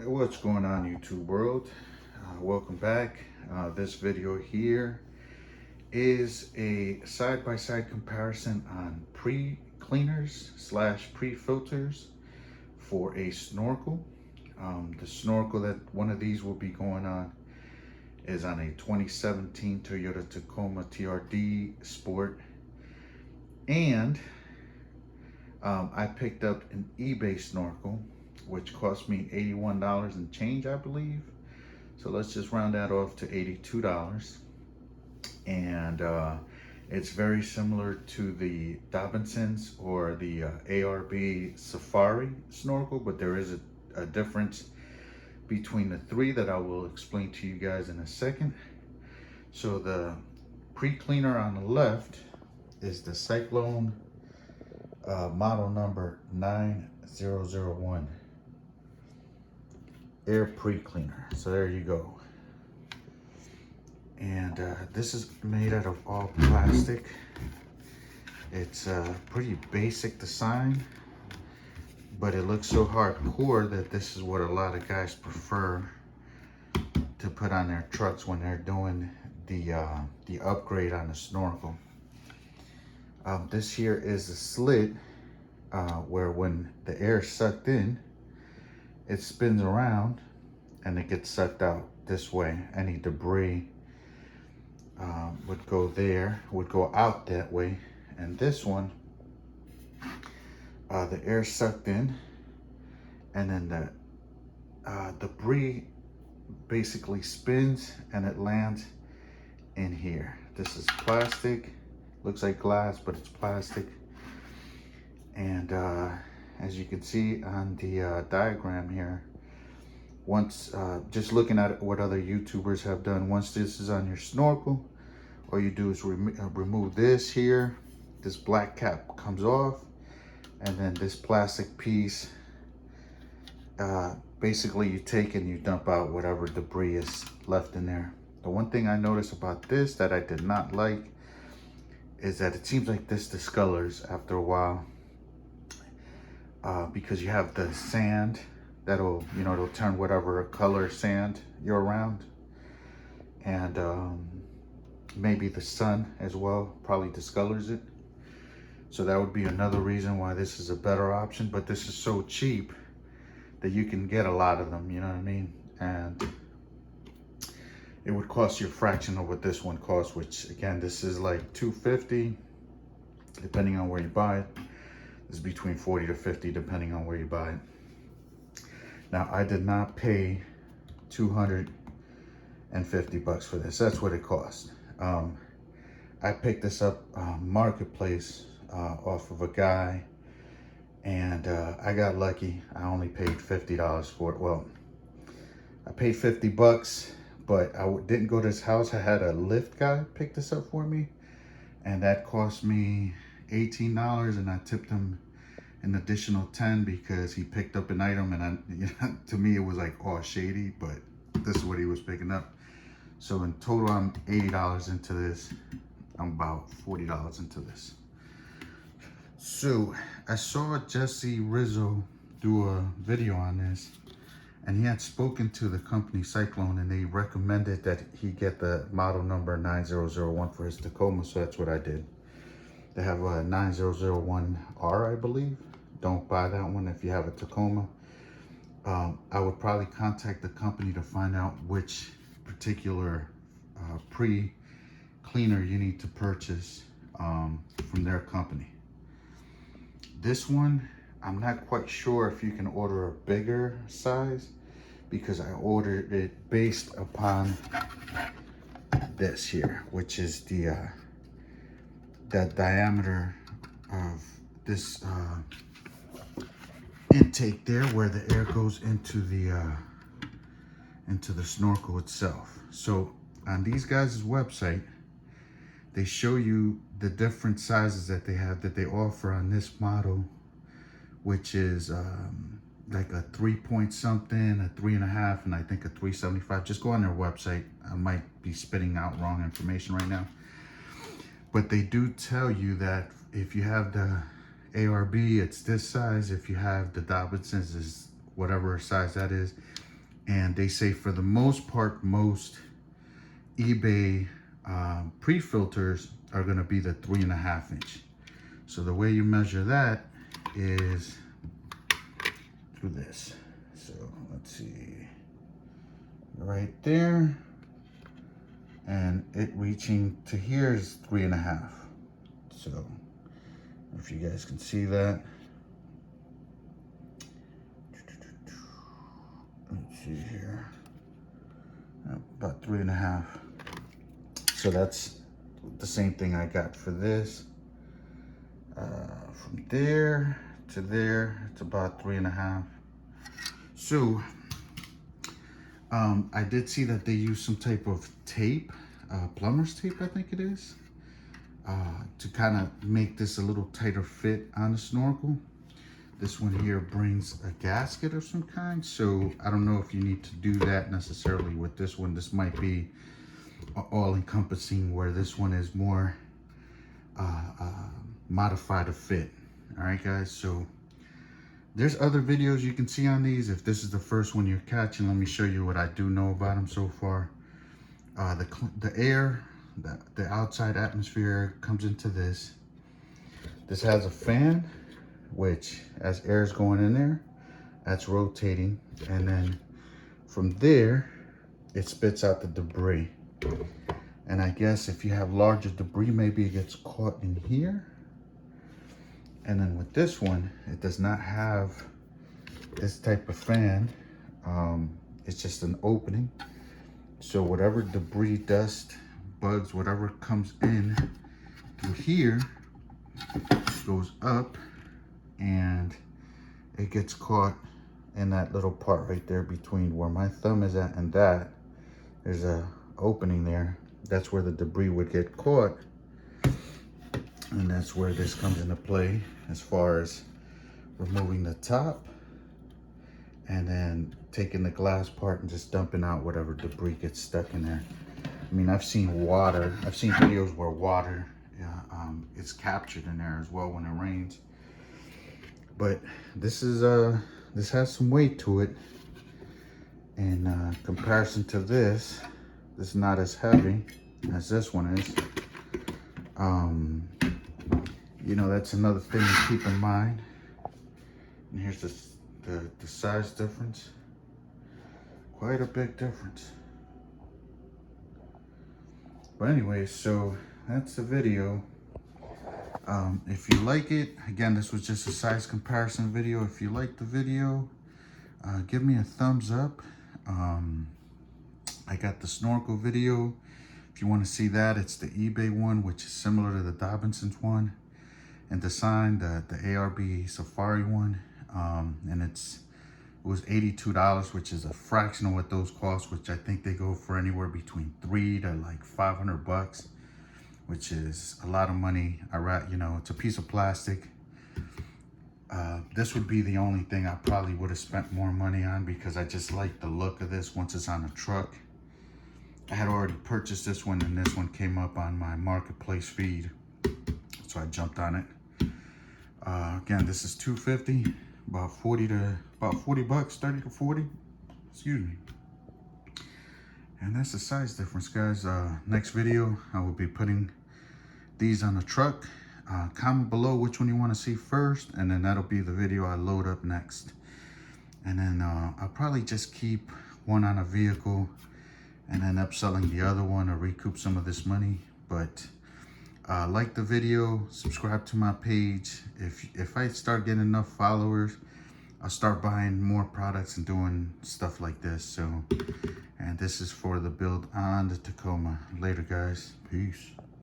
What's going on, YouTube world? Welcome back. This video here is a side-by-side comparison on pre-cleaners / pre-filters for a snorkel. The snorkel that one of these will be going on is on a 2017 Toyota Tacoma TRD Sport, and I picked up an eBay snorkel which cost me $81 and change, I believe. So let's just round that off to $82. And it's very similar to the Dobinson's or the ARB Safari snorkel, but there is a difference between the three that I will explain to you guys in a second. So the pre-cleaner on the left is the Sy-Klone model number 9001. Air pre-cleaner. So there you go. And this is made out of all plastic. It's pretty basic design, but it looks so hardcore that this is what a lot of guys prefer to put on their trucks when they're doing the upgrade on the snorkel. This here is a slit where when the air is sucked in, it spins around and it gets sucked out this way. Any debris would go there, would go out that way. And this one, the air sucked in, and then the debris basically spins and it lands in here. This is plastic, looks like glass, but it's plastic. And as you can see on the diagram here, once just looking at what other YouTubers have done, once this is on your snorkel, all you do is remove this here. This black cap comes off, and then this plastic piece, basically you take and you dump out whatever debris is left in there. The one thing I noticed about this that I did not like is that it seems like this discolors after a while. Because you have the sand that'll, it'll turn whatever color sand you're around. And maybe the sun as well probably discolors it. So that would be another reason why this is a better option. But this is so cheap that you can get a lot of them, you know what I mean? And it would cost you a fraction of what this one costs, which again, this is like $250, depending on where you buy it. Is between 40 to 50 depending on where you buy it. Now I did not pay $250 for this. That's what it cost. I picked this up Marketplace off of a guy, and I got lucky. I only paid $50 for it. Well, I paid 50 bucks, but I didn't go to his house. I had a Lyft guy pick this up for me, and that cost me $18, and I tipped him an additional 10 because he picked up an item, and to me it was like all shady, but this is what he was picking up. So in total, I'm $80 into this. I'm about $40 into this. So I saw Jesse Rizzo do a video on this, and he had spoken to the company Sy-Klone, and they recommended that he get the model number 9001 for his Tacoma, so that's what I did. They have a 9001R, I believe. Don't buy that one if you have a Tacoma. I would probably contact the company to find out which particular pre-cleaner you need to purchase from their company. This one, I'm not quite sure if you can order a bigger size, because I ordered it based upon this here, which is the diameter of this intake there, where the air goes into the snorkel itself. So on these guys' website, they show you the different sizes that they have, that they offer on this model, which is like a 3 point something, a 3.5, and I think a 375. Just go on their website. I might be spitting out wrong information right now, but they do tell you that if you have the ARB, it's this size. If you have the Dobinson's, is whatever size that is. And they say for the most part, most eBay pre-filters are gonna be the 3.5 inch. So the way you measure that is through this. So let's see, right there, and it reaching to here is 3.5. So if you guys can see that, let's see here, about 3.5. So that's the same thing I got for this. From there to there, it's about 3.5. So I did see that they use some type of tape, plumber's tape, I think it is, to kind of make this a little tighter fit on the snorkel. This one here brings a gasket of some kind, so I don't know if you need to do that necessarily with this one. This might be all-encompassing, where this one is more modified to fit. All right, guys, so there's other videos you can see on these. If this is the first one you're catching, let me show you what I do know about them so far. The air, the outside atmosphere comes into this. This has a fan, which as air is going in there, that's rotating. And then from there, it spits out the debris. And I guess if you have larger debris, maybe it gets caught in here. And then with this one, it does not have this type of fan. It's just an opening. So whatever debris, dust, bugs, whatever comes in through here goes up, and it gets caught in that little part right there between where my thumb is at and that. There's a opening there. That's where the debris would get caught. And that's where this comes into play, as far as removing the top and then taking the glass part and just dumping out whatever debris gets stuck in there. I mean, I've seen water. I've seen videos where water is captured in there as well when it rains. But this has some weight to it. In comparison to this is not as heavy as this one is. You know, that's another thing to keep in mind. And here's the size difference. Quite a big difference. But anyway, so that's the video. If you like it, again, this was just a size comparison video. If you like the video, give me a thumbs up. I got the snorkel video. If you want to see that, it's the eBay one, which is similar to the Dobinson's one. And design, the ARB Safari one, and it was $82, which is a fraction of what those cost, which I think they go for anywhere between $300 to like $500, which is a lot of money. You know, it's a piece of plastic. This would be the only thing I probably would have spent more money on, because I just like the look of this once it's on a truck. I had already purchased this one, and this one came up on my marketplace feed, so I jumped on it. Again, this is $250, about 40 bucks, 30 to 40, excuse me. And that's the size difference, guys. Next video, I will be putting these on the truck. Comment below which one you want to see first, and then that'll be the video I load up next. And then I'll probably just keep one on a vehicle and then upselling the other one to recoup some of this money. But like the video, subscribe to my page. If I start getting enough followers, I'll start buying more products and doing stuff like this. So, and this is for the build on the Tacoma. Later, guys. Peace.